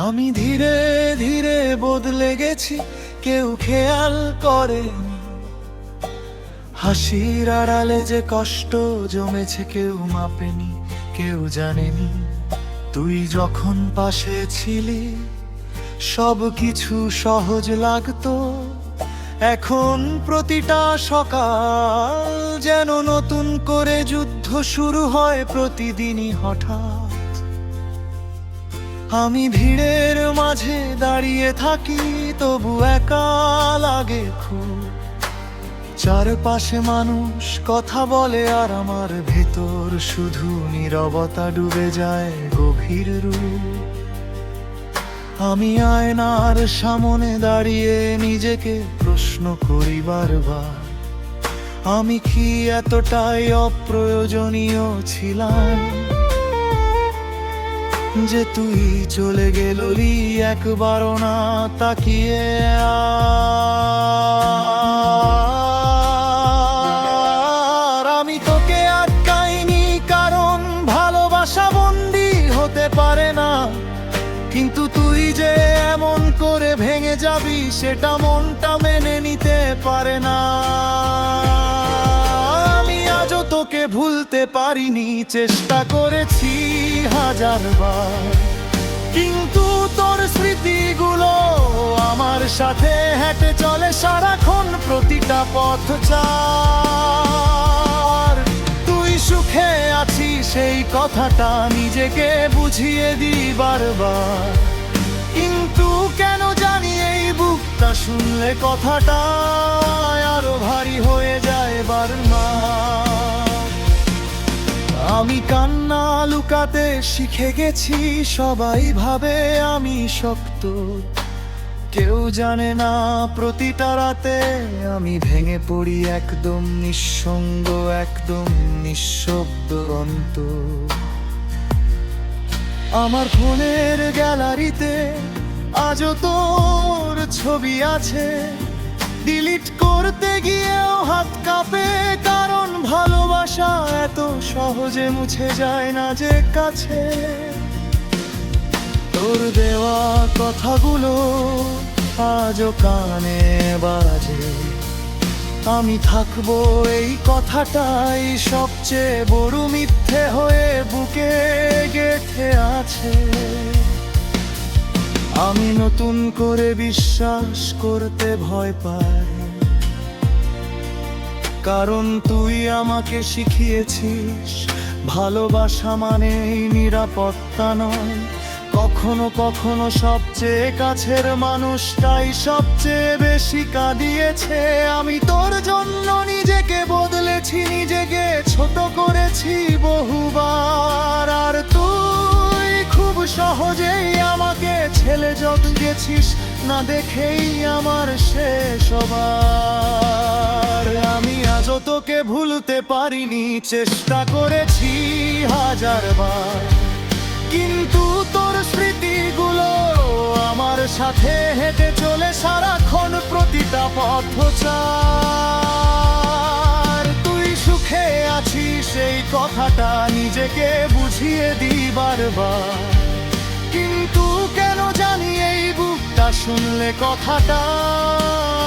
আমি ধীরে ধীরে বদলে গেছি, কেউ খেয়াল করেনি। হাসির আড়ালে যে কষ্ট জমেছে কেউ মাপেনি, কেউ জানেনি। তুই যখন পাশে ছিলি সব কিছু সহজ লাগতো। এখন প্রতিটা সকাল যেন নতুন করে যুদ্ধ শুরু হয় প্রতিদিনই হঠাৎ। আমি ভিড়ের মাঝে দাঁড়িয়ে থাকি, তবু একা লাগে খুব। চারপাশে মানুষ কথা বলে আর আমার ভেতর শুধু নীরবতা ডুবে যায় গভীর রূপ। আমি আয়নার সামনে দাঁড়িয়ে নিজেকে প্রশ্ন করি বারবার, আমি কি এতটাই অপ্রয়োজনীয় ছিলাম যে তুই চলে গেলি একবারও না তাকিয়ে। আর আমি তোকে আটকাইনি, কারণ ভালোবাসা বন্দী হতে পারে না। কিন্তু তুই যে এমন করে ভেঙে যাবি সেটা মনটা মেনে নিতে পারে না। আমি আজও তোকে ভুলতে পারিনি, চেষ্টা করেছি হাজারবার। কিন্তু তোর স্মৃতিগুলো আমার সাথে হেঁটে চলে সারাক্ষণ প্রতিটা পথ চার। তুই সুখে আছিস সেই কথাটা নিজেকে বুঝিয়ে দিই বারবার। কিন্তু কেন জানি এই বুকটা শুনলে কথাটা আরো ভারী হয়ে যায় বারবার। আমি কান্না লুকাতে শিখে গেছি, সবাই ভাবে আমি শক্ত। কেউ জানে না প্রতিটা রাতে আমি ভেঙে পড়ি একদম নিঃসঙ্গ, একদম নিঃশব্দ অন্ত। আমার ফোনের গ্যালারিতে আজও তোর ছবি আছে, ডিলিট করতে গিয়েও হাত কাঁপে। কারণ ভালোবাসা এত সহজে মুছে যায় না যে কাছে। তোর দেওয়া কথাগুলো আজও কানে বাজে, আমি থাকবো এই কথাটাই সবচেয়ে বড় মিথ্যে হয়ে বুকে গেঁথে আছে। আমি নতুন করে বিশ্বাস করতে ভয় পাই, কারণ তুই আমাকে শিখিয়েছিস ভালোবাসা মানেই নিরাপত্তা নয়। কখনো কখনো সবচেয়ে কাছের মানুষটাই সবচেয়ে বেশি কাঁদিয়েছে। আমি তোর জন্য নিজেকে বদলেছি, নিজেকে ছোট করেছি বহুবার। আর তুই খুব সহজেই আমাকে ছেলে যত গেছিস, না দেখেই আমার শেষ হবার। আমি আজও তোকে ভুলতে পারিনি, চেষ্টা করেছি হাজারবার। কিন্তু তোর স্মৃতিগুলো আমার সাথে হেঁটে চলে সারাক্ষণ প্রতিটা পথ চার। তুই সুখে আছিস সেই কথাটা নিজেকে বুঝিয়ে দিই বারবার। কিন্তু কেন জানি এই বুকটা শুনলে কথাটা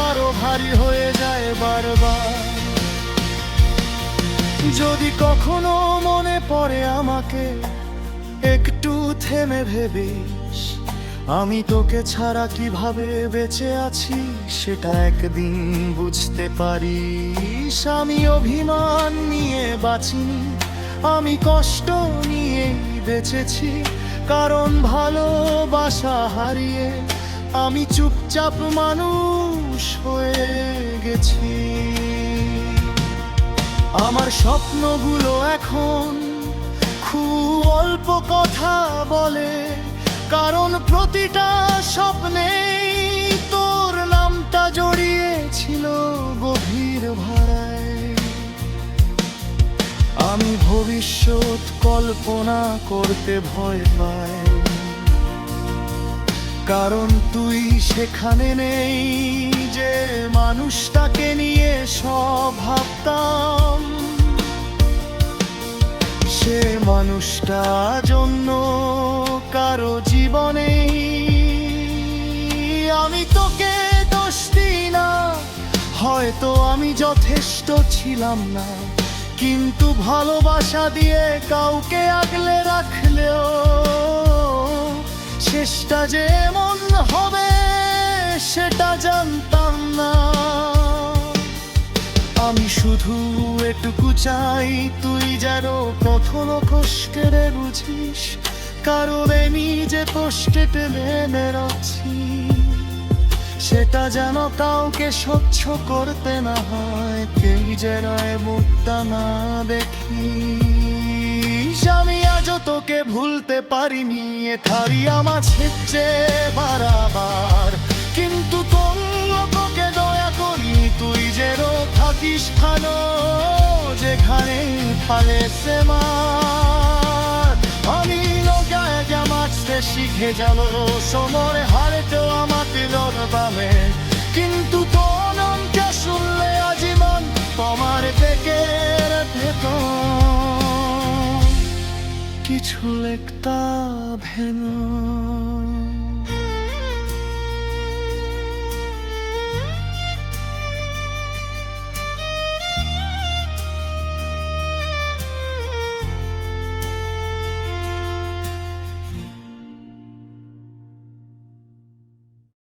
আরো ভারী হয়ে যায় বারবার। যদি কখনো মনে পড়ে আমাকে, একটু থেমে ভেবিস আমি তোকে ছাড়া কিভাবে বেঁচে আছি সেটা একদিন বুঝতে পারিস। আমি অভিমান নিয়ে বাঁচিনি, আমি কষ্ট নিয়ে বেঁচেছি। কারণ ভালোবাসা হারিয়ে আমি চুপচাপ মানুষ হয়ে গেছি। আমার স্বপ্নগুলো এখন খুব অল্প কথা বলে, কারণ প্রতিটা স্বপ্নেই তোর নামটা জড়িয়েছিল গভীর ভাড়ায়। আমি ভবিষ্যৎ কল্পনা করতে ভয় পাই, কারণ তুই সেখানে নেই যে মানুষটাকে নিয়ে সব ভাবতাম। সে মানুষটা জন্য কারো জীবনেই আমি তোকে দোষ দিই না, হয়তো আমি যথেষ্ট ছিলাম না, কিন্তু ভালোবাসা দিয়ে কাউকে আগলে রাখলেও শেষটা যে এমন হবে সেটা জানতাম না। আমি শুধু এটুকু চাই তুই যেন কখনো কষ্টের বুঝিস, কারণে নিজে কষ্টে টেনে রাখছি, সেটা যেন কাউকে সহ্য করতে না হয়, কেউ যেন এ মুখটা না দেখি। আমি আজও তোকে ভুলতে পারিনি, এ থারিয়া মাঝে বারাবার, কিন্তু তোকে দয়া করি তুই যেন থাকিস ভালো যেখানে ফালেছে মার। আমি নৌকায় মাছতে শিখে যাব সময় হারেতেও আমাকে পাবে, কিন্তু তোর নামটা শুনলে আজীবন তোমার থেকে ভেতর কিছু একটা ভেনো।